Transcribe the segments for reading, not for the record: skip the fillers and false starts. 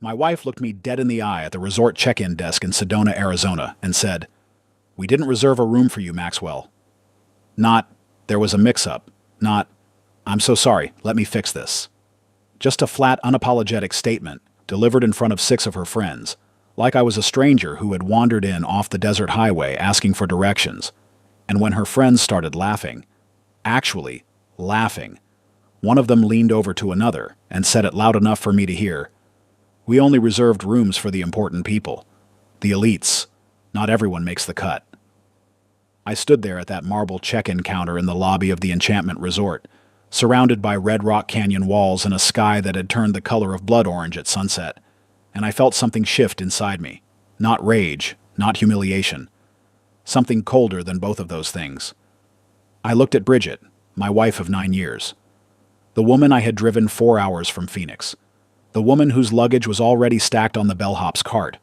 My wife looked me dead in the eye at the resort check-in desk in Sedona, Arizona, and said, "We didn't reserve a room for you, Maxwell." Not, "There was a mix-up." Not, "I'm so sorry, let me fix this." Just a flat, unapologetic statement, delivered in front of 6 of her friends, like I was a stranger who had wandered in off the desert highway asking for directions. And when her friends started laughing, actually laughing, one of them leaned over to another and said it loud enough for me to hear, "We only reserved rooms for the important people. The elites. Not everyone makes the cut." I stood there at that marble check-in counter in the lobby of the Enchantment Resort, surrounded by Red Rock Canyon walls and a sky that had turned the color of blood orange at sunset, and I felt something shift inside me. Not rage, not humiliation. Something colder than both of those things. I looked at Bridget, my wife of 9 years. The woman I had driven 4 hours from Phoenix. The woman whose luggage was already stacked on the bellhop's cart.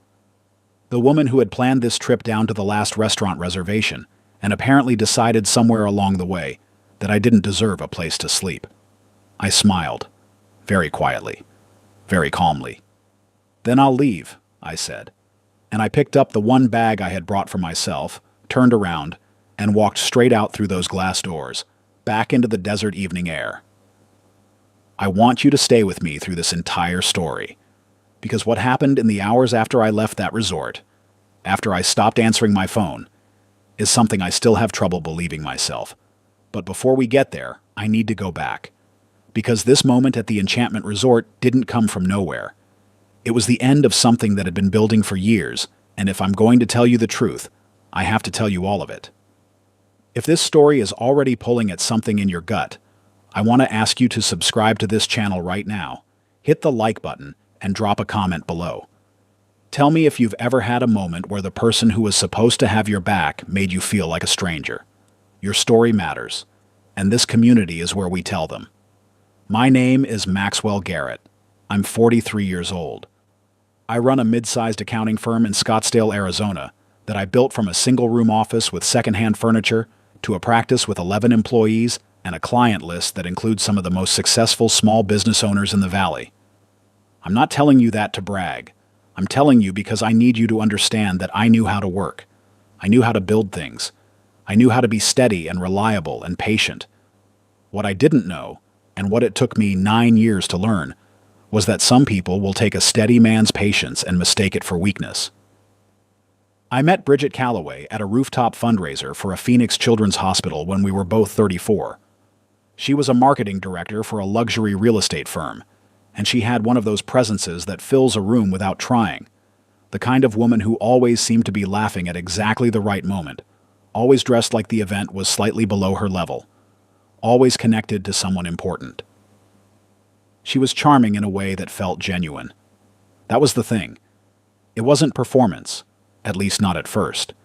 The woman who had planned this trip down to the last restaurant reservation and apparently decided somewhere along the way that I didn't deserve a place to sleep. I smiled, very quietly, very calmly. "Then I'll leave," I said, and I picked up the one bag I had brought for myself, turned around, and walked straight out through those glass doors, back into the desert evening air. I want you to stay with me through this entire story, because what happened in the hours after I left that resort, after I stopped answering my phone, is something I still have trouble believing myself. But before we get there, I need to go back, because this moment at the Enchantment Resort didn't come from nowhere. It was the end of something that had been building for years, and if I'm going to tell you the truth, I have to tell you all of it. If this story is already pulling at something in your gut, I want to ask you to subscribe to this channel right now, hit the like button, and drop a comment below. Tell me if you've ever had a moment where the person who was supposed to have your back made you feel like a stranger. Your story matters, and this community is where we tell them. My name is Maxwell Garrett. I'm 43 years old. I run a mid-sized accounting firm in Scottsdale, Arizona, that I built from a single-room office with secondhand furniture to a practice with 11 employees and a client list that includes some of the most successful small business owners in the Valley. I'm not telling you that to brag. I'm telling you because I need you to understand that I knew how to work. I knew how to build things. I knew how to be steady and reliable and patient. What I didn't know, and what it took me 9 years to learn, was that some people will take a steady man's patience and mistake it for weakness. I met Bridget Calloway at a rooftop fundraiser for a Phoenix Children's Hospital when we were both 34. She was a marketing director for a luxury real estate firm, and she had one of those presences that fills a room without trying. The kind of woman who always seemed to be laughing at exactly the right moment, always dressed like the event was slightly below her level, always connected to someone important. She was charming in a way that felt genuine. That was the thing. It wasn't performance, at least not at first.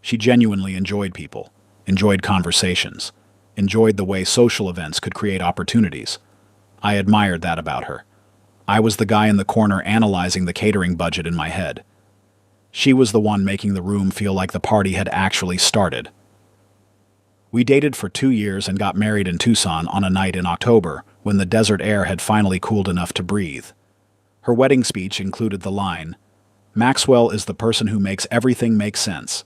She genuinely enjoyed people, enjoyed conversations, enjoyed the way social events could create opportunities. I admired that about her. I was the guy in the corner analyzing the catering budget in my head. She was the one making the room feel like the party had actually started. We dated for 2 years and got married in Tucson on a night in October when the desert air had finally cooled enough to breathe. Her wedding speech included the line, "Maxwell is the person who makes everything make sense."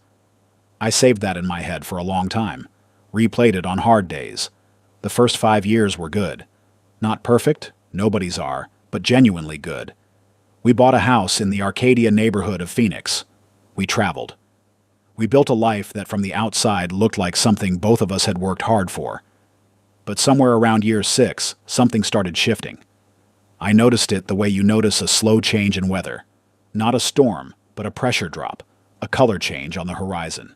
I saved that in my head for a long time, replayed it on hard days. The first 5 years were good. Not perfect, nobody's are, but genuinely good. We bought a house in the Arcadia neighborhood of Phoenix. We traveled. We built a life that from the outside looked like something both of us had worked hard for. But somewhere around year 6, something started shifting. I noticed it the way you notice a slow change in weather. Not a storm, but a pressure drop, a color change on the horizon.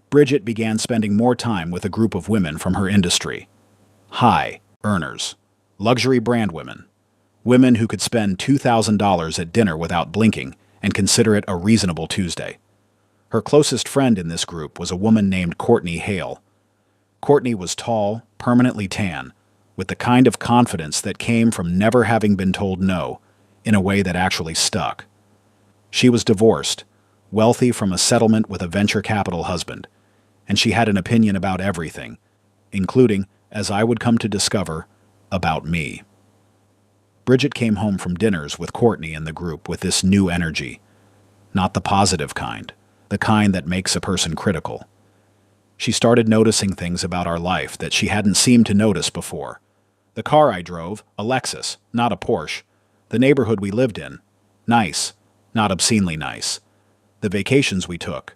Bridget began spending more time with a group of women from her industry. High earners. Luxury brand women. Women who could spend $2,000 at dinner without blinking and consider it a reasonable Tuesday. Her closest friend in this group was a woman named Courtney Hale. Courtney was tall, permanently tan, with the kind of confidence that came from never having been told no, in a way that actually stuck. She was divorced, wealthy from a settlement with a venture capital husband, and she had an opinion about everything, including, as I would come to discover, about me. Bridget came home from dinners with Courtney and the group with this new energy. Not the positive kind, the kind that makes a person critical. She started noticing things about our life that she hadn't seemed to notice before. The car I drove, a Lexus, not a Porsche. The neighborhood we lived in, nice, not obscenely nice. The vacations we took,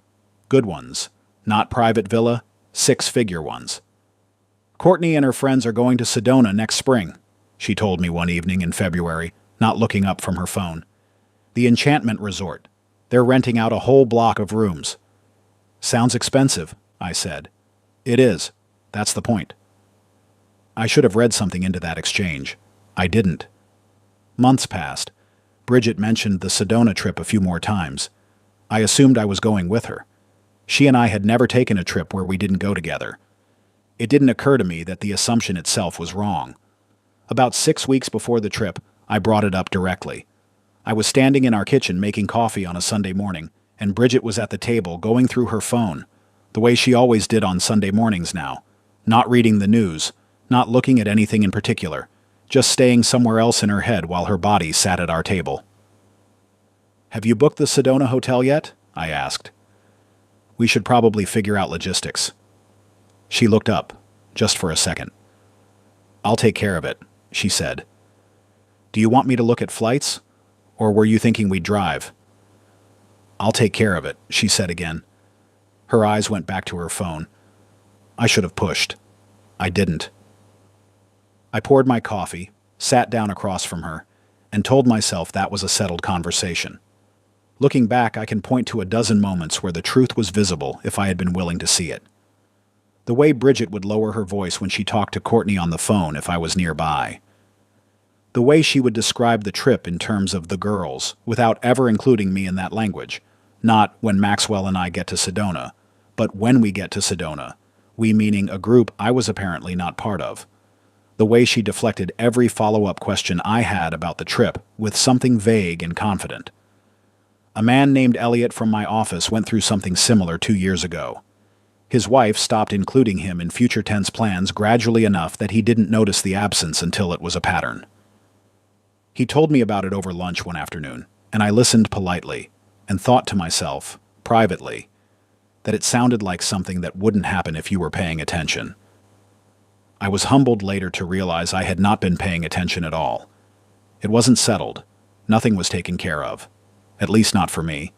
good ones, not private villa, six-figure ones. Courtney and her friends are going to Sedona next spring, she told me one evening in February, not looking up from her phone. The Enchantment Resort. They're renting out a whole block of rooms. Sounds expensive, I said. It is. That's the point. I should have read something into that exchange. I didn't. Months passed. Bridget mentioned the Sedona trip a few more times. I assumed I was going with her. She and I had never taken a trip where we didn't go together. It didn't occur to me that the assumption itself was wrong. About 6 weeks before the trip, I brought it up directly. I was standing in our kitchen making coffee on a Sunday morning, and Bridget was at the table going through her phone, the way she always did on Sunday mornings now, not reading the news, not looking at anything in particular, just staying somewhere else in her head while her body sat at our table. "Have you booked the Sedona hotel yet?" I asked. "We should probably figure out logistics." She looked up, just for a second. "I'll take care of it," she said. "Do you want me to look at flights? Or were you thinking we'd drive?" "I'll take care of it," she said again. Her eyes went back to her phone. I should have pushed. I didn't. I poured my coffee, sat down across from her, and told myself that was a settled conversation. Looking back, I can point to a dozen moments where the truth was visible if I had been willing to see it. The way Bridget would lower her voice when she talked to Courtney on the phone if I was nearby. The way she would describe the trip in terms of the girls, without ever including me in that language. Not when Maxwell and I get to Sedona, but when we get to Sedona, we meaning a group I was apparently not part of. The way she deflected every follow-up question I had about the trip with something vague and confident. A man named Elliot from my office went through something similar 2 years ago. His wife stopped including him in future tense plans gradually enough that he didn't notice the absence until it was a pattern. He told me about it over lunch one afternoon, and I listened politely, and thought to myself, privately, that it sounded like something that wouldn't happen if you were paying attention. I was humbled later to realize I had not been paying attention at all. It wasn't settled. Nothing was taken care of. At least not for me.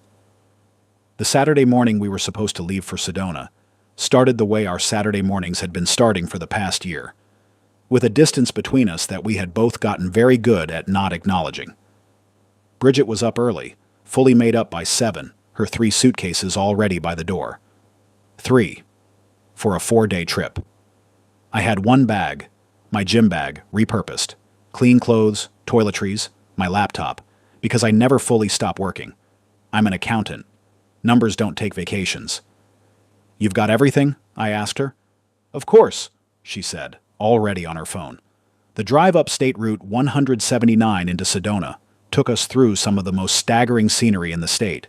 The Saturday morning we were supposed to leave for Sedona started the way our Saturday mornings had been starting for the past year, with a distance between us that we had both gotten very good at not acknowledging. Bridget was up early, fully made up by 7, her 3 suitcases all ready by the door. 3. For a 4-day trip. I had 1 bag, my gym bag, repurposed, clean clothes, toiletries, my laptop, because I never fully stop working. I'm an accountant. Numbers don't take vacations. "You've got everything?" I asked her. "Of course," she said, already on her phone. The drive up State Route 179 into Sedona took us through some of the most staggering scenery in the state.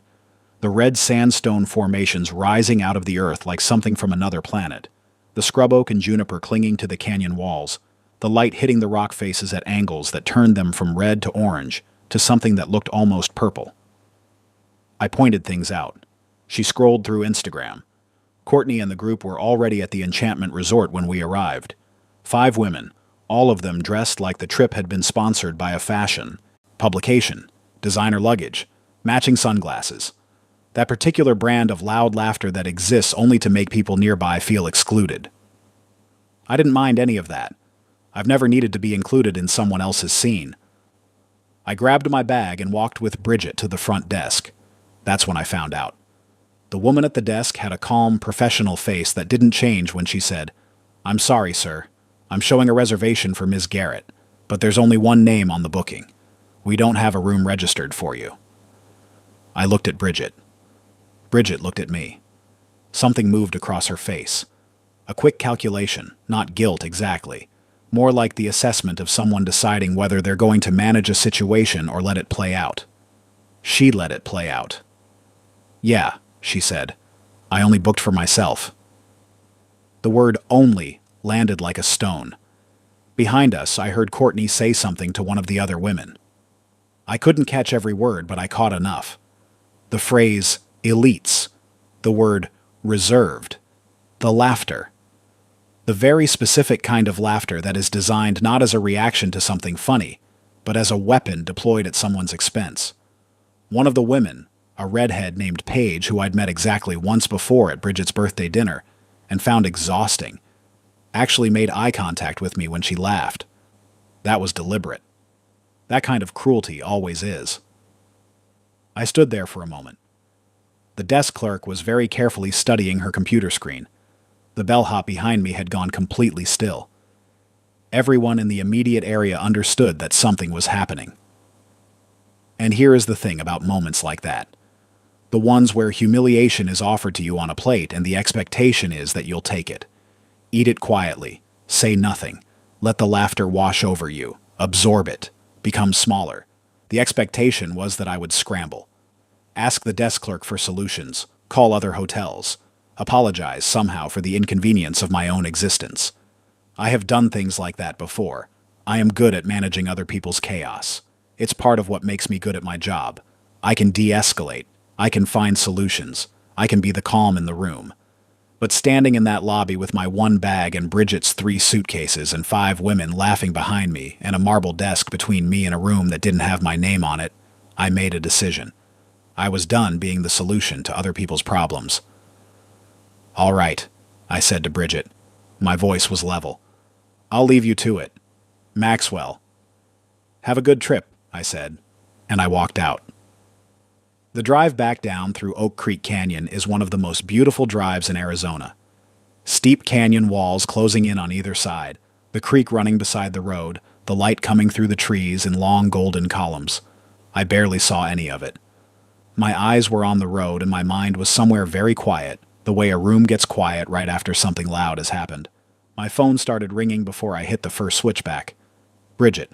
The red sandstone formations rising out of the earth like something from another planet. The scrub oak and juniper clinging to the canyon walls. The light hitting the rock faces at angles that turned them from red to orange to something that looked almost purple. I pointed things out. She scrolled through Instagram. Courtney and the group were already at the Enchantment Resort when we arrived. 5 women, all of them dressed like the trip had been sponsored by a fashion publication, designer luggage, matching sunglasses. That particular brand of loud laughter that exists only to make people nearby feel excluded. I didn't mind any of that. I've never needed to be included in someone else's scene. I grabbed my bag and walked with Bridget to the front desk. That's when I found out. The woman at the desk had a calm, professional face that didn't change when she said, "I'm sorry, sir. I'm showing a reservation for Ms. Garrett, but there's only 1 name on the booking. We don't have a room registered for you." I looked at Bridget. Bridget looked at me. Something moved across her face. A quick calculation, not guilt exactly. More like the assessment of someone deciding whether they're going to manage a situation or let it play out. She let it play out. "Yeah," she said. "I only booked for myself." The word "only" landed like a stone. Behind us, I heard Courtney say something to one of the other women. I couldn't catch every word, but I caught enough. The phrase, elites. The word, reserved. The laughter. The very specific kind of laughter that is designed not as a reaction to something funny, but as a weapon deployed at someone's expense. One of the women, a redhead named Paige who I'd met exactly once before at Bridget's birthday dinner and found exhausting, actually made eye contact with me when she laughed. That was deliberate. That kind of cruelty always is. I stood there for a moment. The desk clerk was very carefully studying her computer screen. The bellhop behind me had gone completely still. Everyone in the immediate area understood that something was happening. And here is the thing about moments like that. The ones where humiliation is offered to you on a plate and the expectation is that you'll take it. Eat it quietly. Say nothing. Let the laughter wash over you. Absorb it. Become smaller. The expectation was that I would scramble. Ask the desk clerk for solutions. Call other hotels. Apologize somehow for the inconvenience of my own existence. I have done things like that before. I am good at managing other people's chaos. It's part of what makes me good at my job. I can de-escalate. I can find solutions. I can be the calm in the room. But standing in that lobby with my one bag and Bridget's 3 suitcases and 5 women laughing behind me and a marble desk between me and a room that didn't have my name on it, I made a decision. I was done being the solution to other people's problems. "All right," I said to Bridget. My voice was level. "I'll leave you to it. Maxwell." "Have a good trip," I said, and I walked out. The drive back down through Oak Creek Canyon is one of the most beautiful drives in Arizona. Steep canyon walls closing in on either side, the creek running beside the road, the light coming through the trees in long golden columns. I barely saw any of it. My eyes were on the road and my mind was somewhere very quiet, the way a room gets quiet right after something loud has happened. My phone started ringing before I hit the first switchback. "Bridget."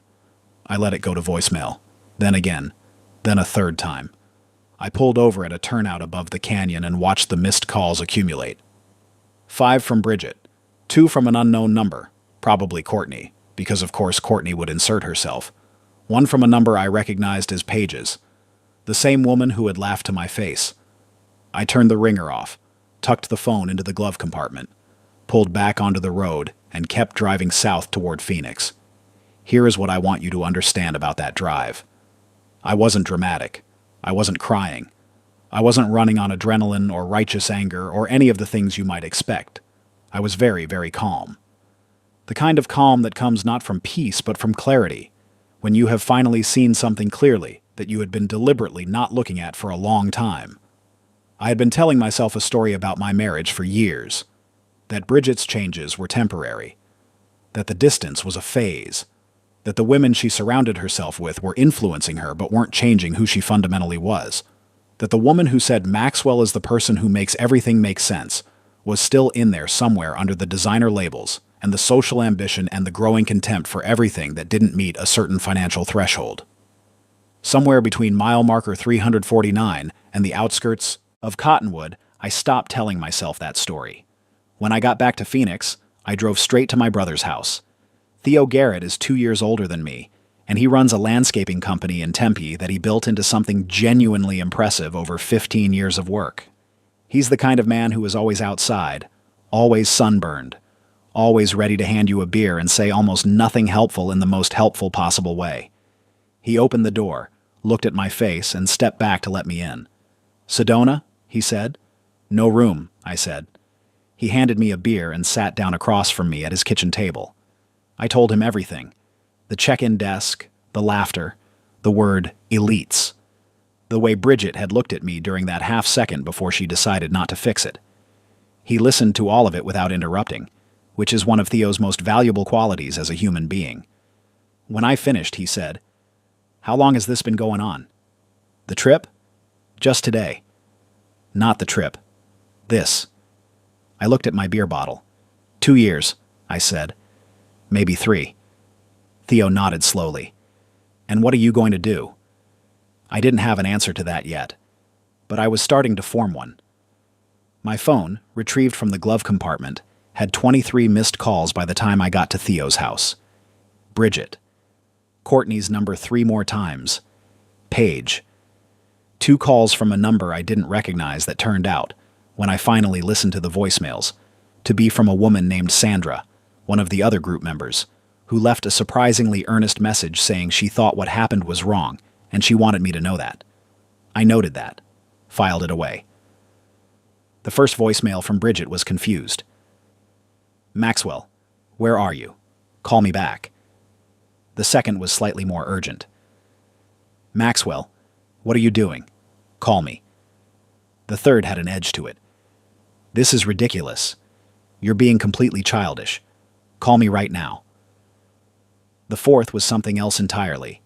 I let it go to voicemail. Then again. Then a third time. I pulled over at a turnout above the canyon and watched the missed calls accumulate. 5 from Bridget. 2 from an unknown number, probably Courtney, because of course Courtney would insert herself. 1 from a number I recognized as Paige's. The same woman who had laughed to my face. I turned the ringer off, tucked the phone into the glove compartment, pulled back onto the road, and kept driving south toward Phoenix. Here is what I want you to understand about that drive. I wasn't dramatic. I wasn't crying. I wasn't running on adrenaline or righteous anger or any of the things you might expect. I was very, very calm. The kind of calm that comes not from peace but from clarity, when you have finally seen something clearly that you had been deliberately not looking at for a long time. I had been telling myself a story about my marriage for years, that Bridget's changes were temporary, that the distance was a phase, that the women she surrounded herself with were influencing her but weren't changing who she fundamentally was, that the woman who said Maxwell is the person who makes everything make sense was still in there somewhere under the designer labels and the social ambition and the growing contempt for everything that didn't meet a certain financial threshold. Somewhere between mile marker 349 and the outskirts of Cottonwood, I stopped telling myself that story. When I got back to Phoenix, I drove straight to my brother's house. Theo Garrett is 2 years older than me, and he runs a landscaping company in Tempe that he built into something genuinely impressive over 15 years of work. He's the kind of man who is always outside, always sunburned, always ready to hand you a beer and say almost nothing helpful in the most helpful possible way. He opened the door, looked at my face, and stepped back to let me in. "Sedona?" he said. "No room," I said. He handed me a beer and sat down across from me at his kitchen table. I told him everything. The check-in desk, the laughter, the word elites. The way Bridget had looked at me during that half second before she decided not to fix it. He listened to all of it without interrupting, which is one of Theo's most valuable qualities as a human being. When I finished, he said, "How long has this been going on?" "The trip?" "Just today." "Not the trip. This." I looked at my beer bottle. 2 years, I said. "Maybe 3. Theo nodded slowly. "And what are you going to do?" I didn't have an answer to that yet, but I was starting to form one. My phone, retrieved from the glove compartment, had 23 missed calls by the time I got to Theo's house. Bridget. Courtney's number 3 more times. Paige. 2 calls from a number I didn't recognize that turned out, when I finally listened to the voicemails, to be from a woman named Sandra, one of the other group members, who left a surprisingly earnest message saying she thought what happened was wrong, and she wanted me to know that. I noted that, filed it away. The first voicemail from Bridget was confused. Maxwell, where are you? Call me back. The second was slightly more urgent. Maxwell, what are you doing? Call me. The third had an edge to it. This is ridiculous. You're being completely childish. Call me right now. The fourth was something else entirely.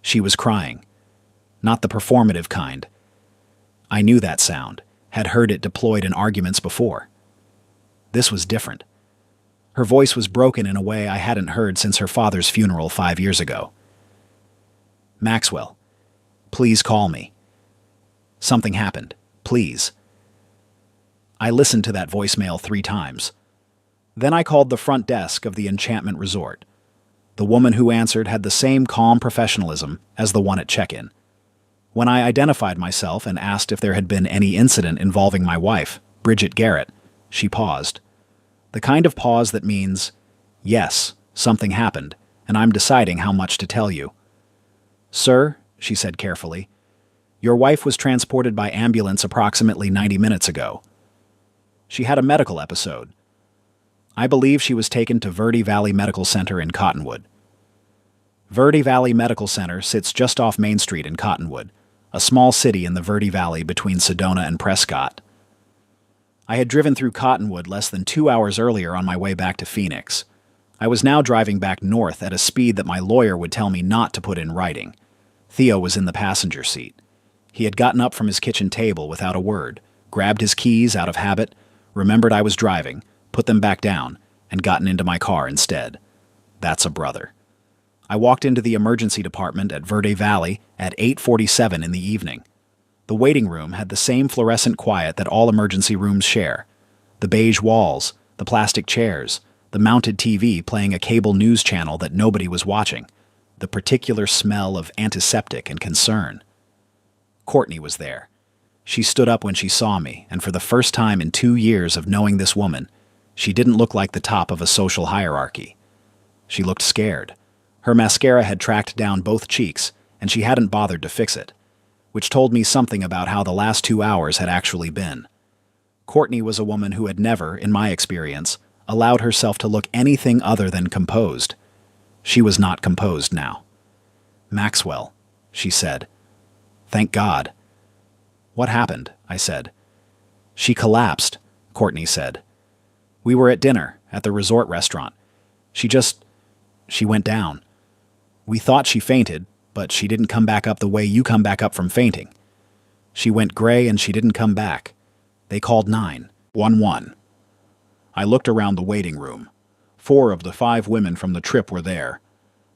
She was crying. Not the performative kind. I knew that sound, had heard it deployed in arguments before. This was different. Her voice was broken in a way I hadn't heard since her father's funeral 5 years ago. Maxwell, please call me. Something happened. Please. I listened to that voicemail 3 times. Then I called the front desk of the Enchantment Resort. The woman who answered had the same calm professionalism as the one at check-in. When I identified myself and asked if there had been any incident involving my wife, Bridget Garrett, she paused. The kind of pause that means, yes, something happened, and I'm deciding how much to tell you. Sir, she said carefully, your wife was transported by ambulance approximately 90 minutes ago. She had a medical episode. I believe she was taken to Verde Valley Medical Center in Cottonwood. Verde Valley Medical Center sits just off Main Street in Cottonwood, a small city in the Verde Valley between Sedona and Prescott. I had driven through Cottonwood less than 2 hours earlier on my way back to Phoenix. I was now driving back north at a speed that my lawyer would tell me not to put in writing. Theo was in the passenger seat. He had gotten up from his kitchen table without a word, grabbed his keys out of habit, remembered I was driving, put them back down, and gotten into my car instead. That's a brother. I walked into the emergency department at Verde Valley at 8:47 in the evening. The waiting room had the same fluorescent quiet that all emergency rooms share. The beige walls, the plastic chairs, the mounted TV playing a cable news channel that nobody was watching, the particular smell of antiseptic and concern. Courtney was there. She stood up when she saw me, and for the first time in 2 years of knowing this woman, she didn't look like the top of a social hierarchy. She looked scared. Her mascara had tracked down both cheeks, and she hadn't bothered to fix it, which told me something about how the last 2 hours had actually been. Courtney was a woman who had never, in my experience, allowed herself to look anything other than composed. She was not composed now. Maxwell, she said. Thank God. What happened? I said. She collapsed, Courtney said. We were at dinner, at the resort restaurant. She went down. We thought she fainted, but she didn't come back up the way you come back up from fainting. She went gray and she didn't come back. They called 911. I looked around the waiting room. 4 of the 5 women from the trip were there.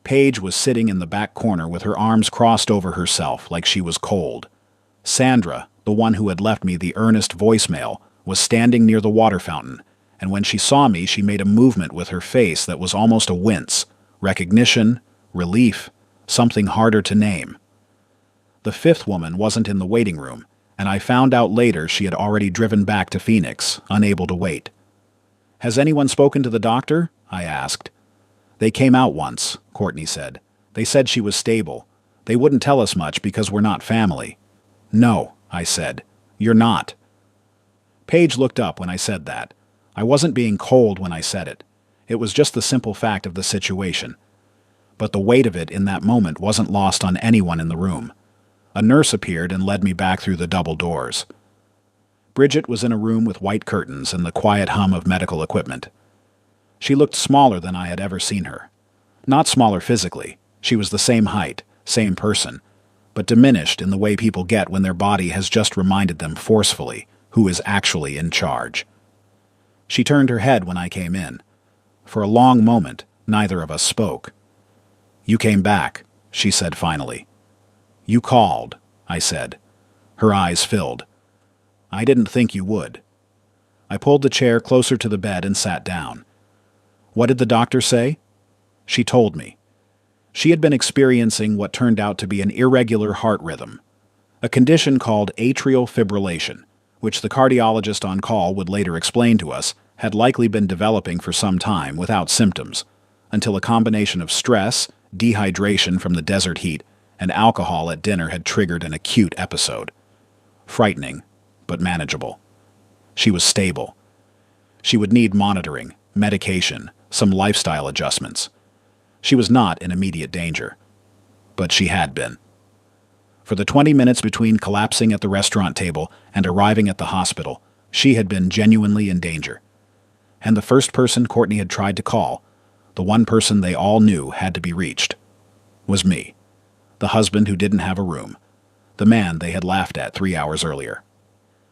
Paige was sitting in the back corner with her arms crossed over herself like she was cold. Sandra, the one who had left me the earnest voicemail, was standing near the water fountain, and when she saw me, she made a movement with her face that was almost a wince, recognition, relief, something harder to name. The 5th woman wasn't in the waiting room, and I found out later she had already driven back to Phoenix, unable to wait. Has anyone spoken to the doctor? I asked. They came out once, Courtney said. They said she was stable. They wouldn't tell us much because we're not family. No, I said. You're not. Paige looked up when I said that. I wasn't being cold when I said it. It was just the simple fact of the situation. But the weight of it in that moment wasn't lost on anyone in the room. A nurse appeared and led me back through the double doors. Bridget was in a room with white curtains and the quiet hum of medical equipment. She looked smaller than I had ever seen her. Not smaller physically. She was the same height, same person, but diminished in the way people get when their body has just reminded them forcefully who is actually in charge. She turned her head when I came in. For a long moment, neither of us spoke. You came back, she said finally. You called, I said. Her eyes filled. I didn't think you would. I pulled the chair closer to the bed and sat down. What did the doctor say? She told me. She had been experiencing what turned out to be an irregular heart rhythm, a condition called atrial fibrillation, which the cardiologist on call would later explain to us had likely been developing for some time without symptoms, until a combination of stress, dehydration from the desert heat, and alcohol at dinner had triggered an acute episode. Frightening, but manageable. She was stable. She would need monitoring, medication, some lifestyle adjustments. She was not in immediate danger, but she had been. For the 20 minutes between collapsing at the restaurant table and arriving at the hospital, she had been genuinely in danger. And the first person Courtney had tried to call, the one person they all knew had to be reached, was me, the husband who didn't have a room, the man they had laughed at 3 hours earlier.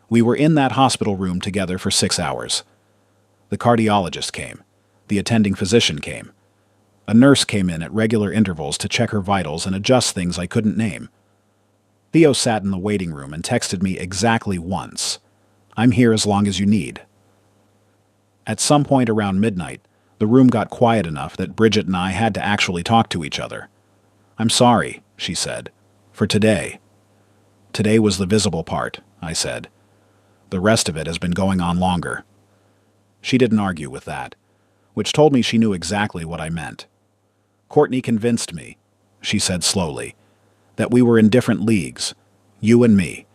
We were in that hospital room together for 6 hours. The cardiologist came. The attending physician came. A nurse came in at regular intervals to check her vitals and adjust things I couldn't name. Theo sat in the waiting room and texted me exactly once. "I'm here as long as you need." At some point around midnight, the room got quiet enough that Bridget and I had to actually talk to each other. "I'm sorry," she said, "for today." "Today was the visible part," I said. "The rest of it has been going on longer." She didn't argue with that, which told me she knew exactly what I meant. "Courtney convinced me," she said slowly, "that we were in different leagues, you and me,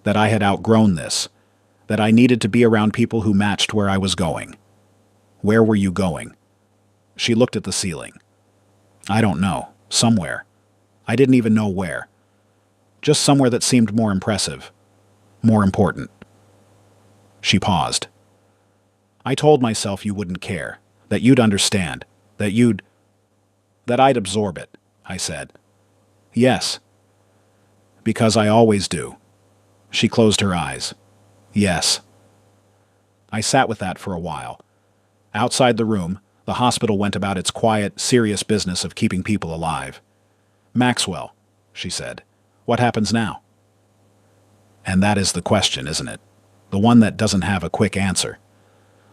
that I had outgrown this, that I needed to be around people who matched where I was going." "Where were you going?" She looked at the ceiling. "I don't know. Somewhere. I didn't even know where. Just somewhere that seemed more impressive, more important." She paused. "I told myself you wouldn't care, that you'd understand, that I'd absorb it," I said. "Yes." "Because I always do." She closed her eyes. "Yes." I sat with that for a while. Outside the room, the hospital went about its quiet, serious business of keeping people alive. "Maxwell," she said, "what happens now?" And that is the question, isn't it? The one that doesn't have a quick answer.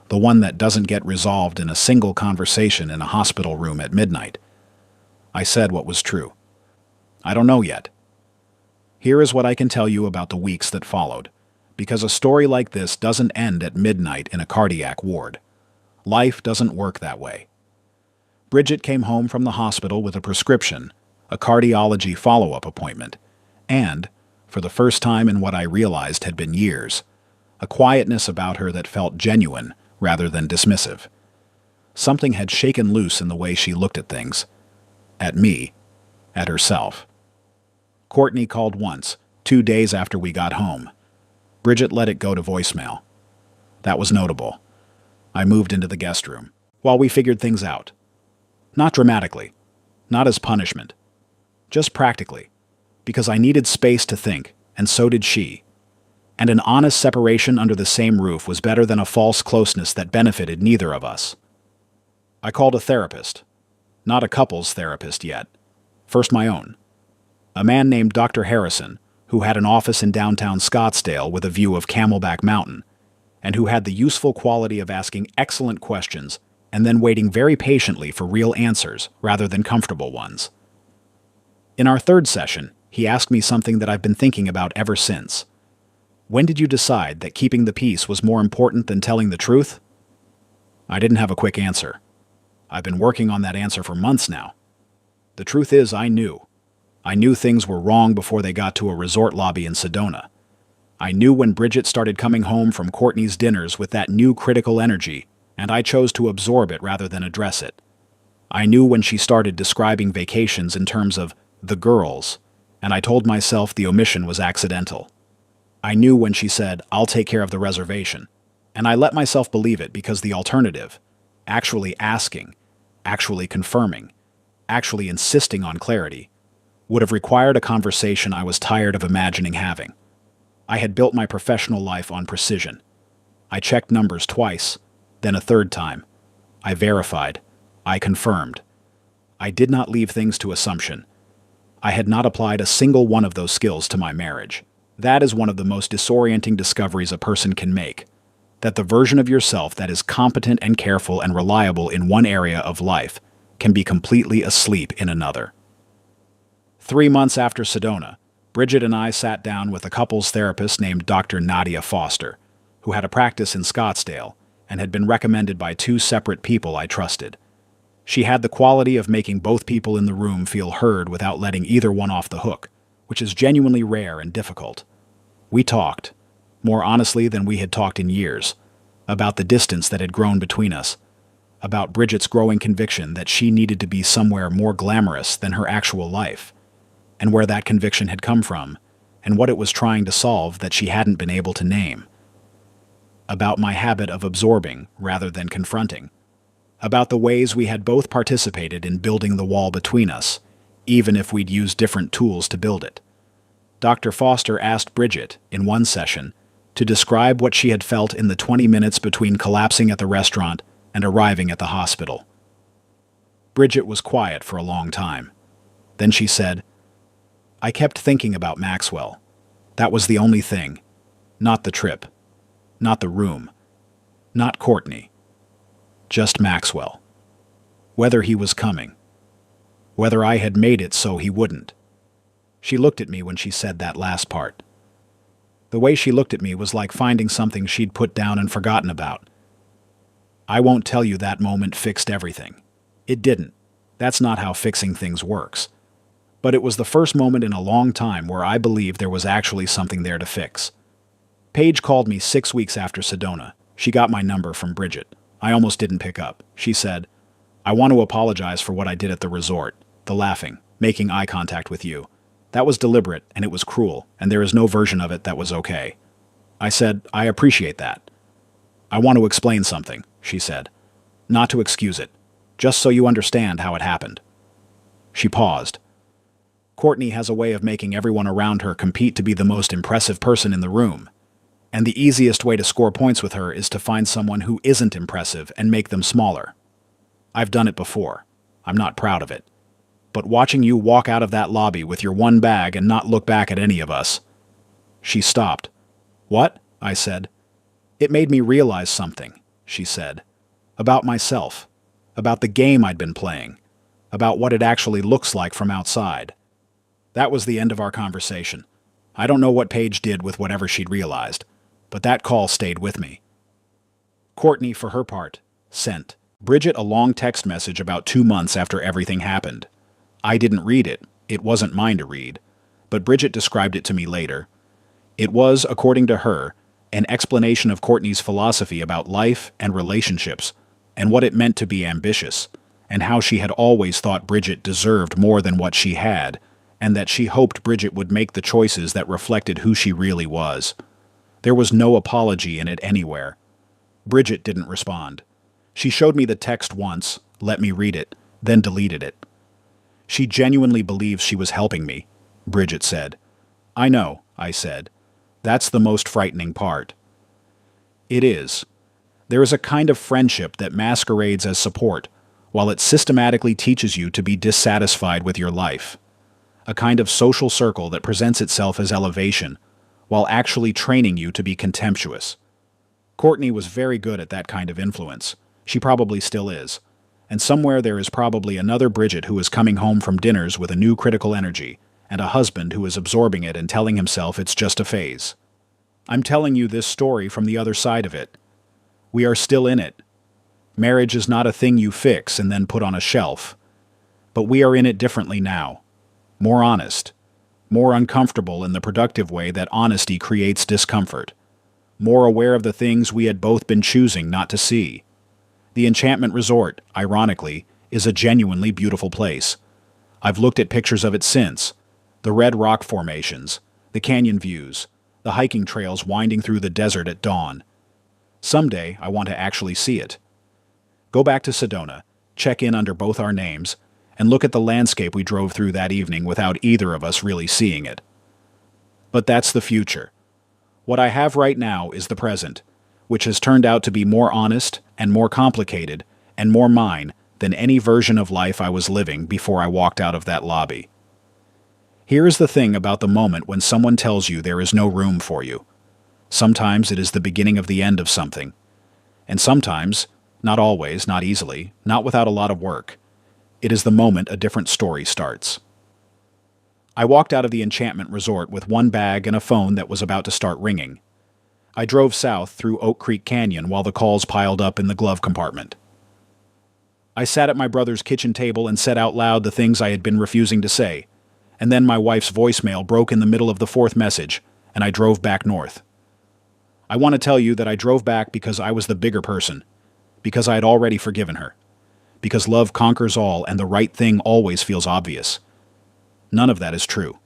The one that doesn't get resolved in a single conversation in a hospital room at midnight. I said what was true. "I don't know yet." Here is what I can tell you about the weeks that followed, because a story like this doesn't end at midnight in a cardiac ward. Life doesn't work that way. Bridget came home from the hospital with a prescription, a cardiology follow-up appointment, and, for the first time in what I realized had been years, a quietness about her that felt genuine rather than dismissive. Something had shaken loose in the way she looked at things. At me. At herself. Courtney called once, 2 days after we got home. Bridget let it go to voicemail. That was notable. I moved into the guest room, while we figured things out. Not dramatically. Not as punishment. Just practically. Because I needed space to think, and so did she. And an honest separation under the same roof was better than a false closeness that benefited neither of us. I called a therapist. Not a couples therapist yet. First my own. A man named Dr. Harrison, who had an office in downtown Scottsdale with a view of Camelback Mountain, and who had the useful quality of asking excellent questions and then waiting very patiently for real answers rather than comfortable ones. In our third session, he asked me something that I've been thinking about ever since. When did you decide that keeping the peace was more important than telling the truth? I didn't have a quick answer. I've been working on that answer for months now. The truth is, I knew. I knew things were wrong before they got to a resort lobby in Sedona. I knew when Bridget started coming home from Courtney's dinners with that new critical energy, and I chose to absorb it rather than address it. I knew when she started describing vacations in terms of the girls, and I told myself the omission was accidental. I knew when she said, "I'll take care of the reservation," and I let myself believe it because the alternative, actually asking, actually confirming, actually insisting on clarity, would have required a conversation I was tired of imagining having. I had built my professional life on precision. I checked numbers twice, then a third time. I verified. I confirmed. I did not leave things to assumption. I had not applied a single one of those skills to my marriage. That is one of the most disorienting discoveries a person can make. That the version of yourself that is competent and careful and reliable in one area of life can be completely asleep in another. 3 months after Sedona, Bridget and I sat down with a couples therapist named Dr. Nadia Foster, who had a practice in Scottsdale and had been recommended by 2 separate people I trusted. She had the quality of making both people in the room feel heard without letting either one off the hook, which is genuinely rare and difficult. We talked, more honestly than we had talked in years, about the distance that had grown between us, about Bridget's growing conviction that she needed to be somewhere more glamorous than her actual life, and where that conviction had come from, and what it was trying to solve that she hadn't been able to name. About my habit of absorbing rather than confronting. About the ways we had both participated in building the wall between us, even if we'd used different tools to build it. Dr. Foster asked Bridget, in one session, to describe what she had felt in the 20 minutes between collapsing at the restaurant and arriving at the hospital. Bridget was quiet for a long time. Then she said, "I kept thinking about Maxwell. That was the only thing. Not the trip. Not the room. Not Courtney. Just Maxwell. Whether he was coming. Whether I had made it so he wouldn't." She looked at me when she said that last part. The way she looked at me was like finding something she'd put down and forgotten about. I won't tell you that moment fixed everything. It didn't. That's not how fixing things works. But it was the first moment in a long time where I believed there was actually something there to fix. Paige called me 6 weeks after Sedona. She got my number from Bridget. I almost didn't pick up. She said, "I want to apologize for what I did at the resort. The laughing, making eye contact with you. That was deliberate, and it was cruel, and there is no version of it that was okay." I said, "I appreciate that." "I want to explain something," she said. "Not to excuse it, just so you understand how it happened." She paused. "Courtney has a way of making everyone around her compete to be the most impressive person in the room. And the easiest way to score points with her is to find someone who isn't impressive and make them smaller. I've done it before. I'm not proud of it. But watching you walk out of that lobby with your one bag and not look back at any of us." She stopped. "What?" I said. "It made me realize something," she said. "About myself. About the game I'd been playing. About what it actually looks like from outside." That was the end of our conversation. I don't know what Paige did with whatever she'd realized, but that call stayed with me. Courtney, for her part, sent Bridget a long text message about 2 months after everything happened. I didn't read it. It wasn't mine to read. But Bridget described it to me later. It was, according to her, an explanation of Courtney's philosophy about life and relationships, and what it meant to be ambitious, and how she had always thought Bridget deserved more than what she had, and that she hoped Bridget would make the choices that reflected who she really was. There was no apology in it anywhere. Bridget didn't respond. She showed me the text once, let me read it, then deleted it. "She genuinely believes she was helping me," Bridget said. "I know," I said. "That's the most frightening part." It is. There is a kind of friendship that masquerades as support, while it systematically teaches you to be dissatisfied with your life. A kind of social circle that presents itself as elevation, while actually training you to be contemptuous. Courtney was very good at that kind of influence. She probably still is. And somewhere there is probably another Bridget who is coming home from dinners with a new critical energy, and a husband who is absorbing it and telling himself it's just a phase. I'm telling you this story from the other side of it. We are still in it. Marriage is not a thing you fix and then put on a shelf. But we are in it differently now. More honest. More uncomfortable in the productive way that honesty creates discomfort. More aware of the things we had both been choosing not to see. The Enchantment Resort, ironically, is a genuinely beautiful place. I've looked at pictures of it since. The red rock formations, the canyon views, the hiking trails winding through the desert at dawn. Someday, I want to actually see it. Go back to Sedona, check in under both our names, and look at the landscape we drove through that evening without either of us really seeing it. But that's the future. What I have right now is the present, which has turned out to be more honest and more complicated and more mine than any version of life I was living before I walked out of that lobby. Here is the thing about the moment when someone tells you there is no room for you. Sometimes it is the beginning of the end of something. And sometimes, not always, not easily, not without a lot of work, It is the moment a different story starts. I walked out of the Enchantment Resort with one bag and a phone that was about to start ringing. I drove south through Oak Creek Canyon while the calls piled up in the glove compartment. I sat at my brother's kitchen table and said out loud the things I had been refusing to say, and then my wife's voicemail broke in the middle of the fourth message, and I drove back north. I want to tell you that I drove back because I was the bigger person, because I had already forgiven her, because love conquers all and the right thing always feels obvious. None of that is true.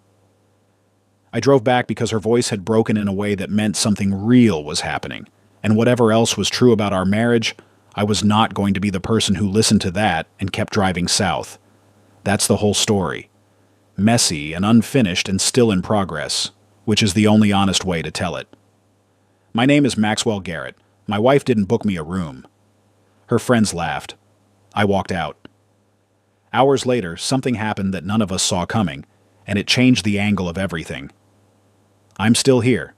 I drove back because her voice had broken in a way that meant something real was happening, and whatever else was true about our marriage, I was not going to be the person who listened to that and kept driving south. That's the whole story. Messy and unfinished and still in progress, which is the only honest way to tell it. My name is Maxwell Garrett. My wife didn't book me a room. Her friends laughed. I walked out. Hours later, something happened that none of us saw coming, and it changed the angle of everything. I'm still here.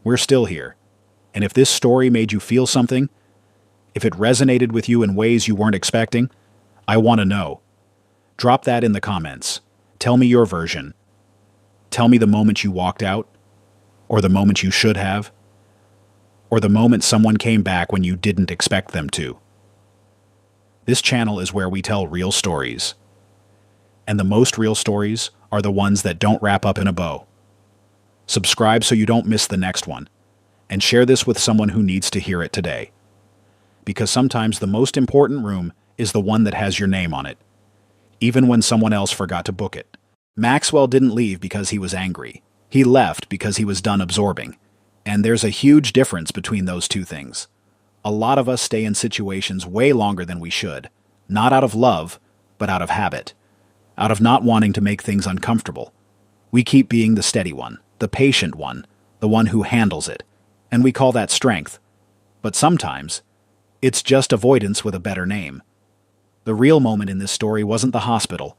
We're still here. And if this story made you feel something, if it resonated with you in ways you weren't expecting, I want to know. Drop that in the comments. Tell me your version. Tell me the moment you walked out, or the moment you should have, or the moment someone came back when you didn't expect them to. This channel is where we tell real stories. And the most real stories are the ones that don't wrap up in a bow. Subscribe so you don't miss the next one, and share this with someone who needs to hear it today. Because sometimes the most important room is the one that has your name on it, even when someone else forgot to book it. Maxwell didn't leave because he was angry. He left because he was done absorbing. And there's a huge difference between those two things. A lot of us stay in situations way longer than we should, not out of love, but out of habit, out of not wanting to make things uncomfortable. We keep being the steady one, the patient one, the one who handles it, and we call that strength. But sometimes, it's just avoidance with a better name. The real moment in this story wasn't the hospital.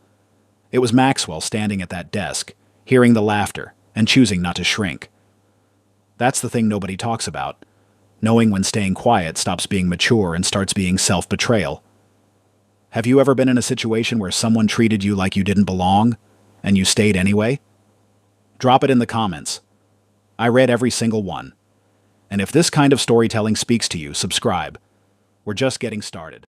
It was Maxwell standing at that desk, hearing the laughter, and choosing not to shrink. That's the thing nobody talks about, knowing when staying quiet stops being mature and starts being self-betrayal. Have you ever been in a situation where someone treated you like you didn't belong, and you stayed anyway? Drop it in the comments. I read every single one. And if this kind of storytelling speaks to you, subscribe. We're just getting started.